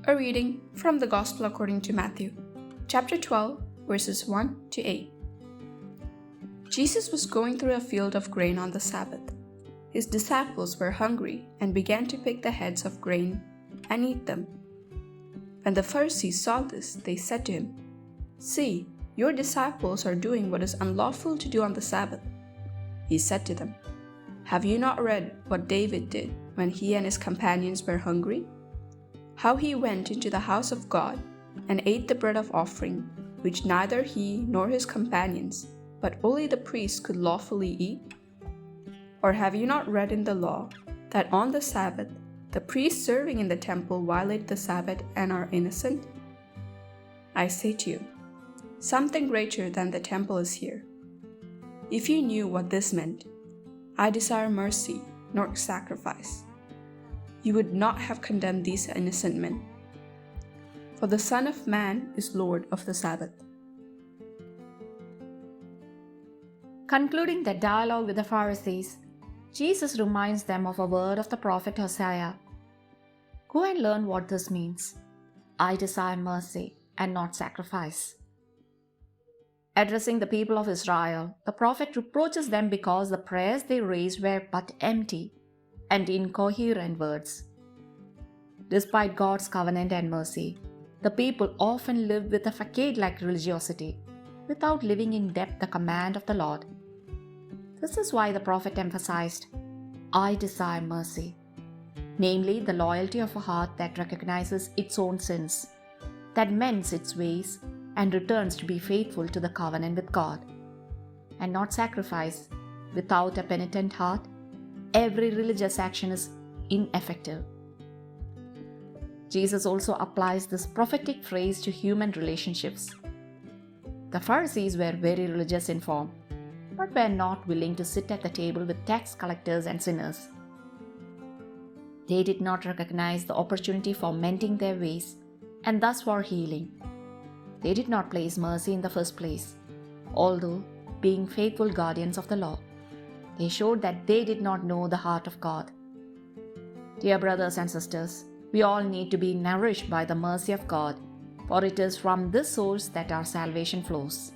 A reading from the Gospel according to Matthew, chapter 12, verses 1 to 8. Jesus was going through a field of grain on the Sabbath. His disciples were hungry and began to pick the heads of grain and eat them. When the Pharisees saw this, they said to him, "See, your disciples are doing what is unlawful to do on the Sabbath." He said to them, "Have you not read what David did when he and his companions were hungry? How he went into the house of God and ate the bread of offering, which neither he nor his companions, but only the priests could lawfully eat? Or have you not read in the law that on the Sabbath the priests serving in the temple violate the Sabbath and are innocent? I say to you, something greater than the temple is here. If you knew what this meant, 'I desire mercy, not sacrifice,' you would not have condemned these innocent men. For the Son of Man is Lord of the Sabbath." Concluding the dialogue with the Pharisees, Jesus reminds them of a word of the prophet Hosea. Go and learn what this means. I desire mercy and not sacrifice. Addressing the people of Israel, the prophet reproaches them because the prayers they raised were but empty and incoherent words. Despite God's covenant and mercy, the people often live with a facade-like religiosity, without living in depth the command of the Lord. This is why the prophet emphasized, "I desire mercy," namely the loyalty of a heart that recognizes its own sins, that mends its ways and returns to be faithful to the covenant with God, and not sacrifice. Without a penitent heart, every religious action is ineffective. Jesus also applies this prophetic phrase to human relationships. The Pharisees were very religious in form, but were not willing to sit at the table with tax collectors and sinners. They did not recognize the opportunity for mending their ways and thus for healing. They did not place mercy in the first place, although being faithful guardians of the law. They showed that they did not know the heart of God. Dear brothers and sisters, we all need to be nourished by the mercy of God, for it is from this source that our salvation flows.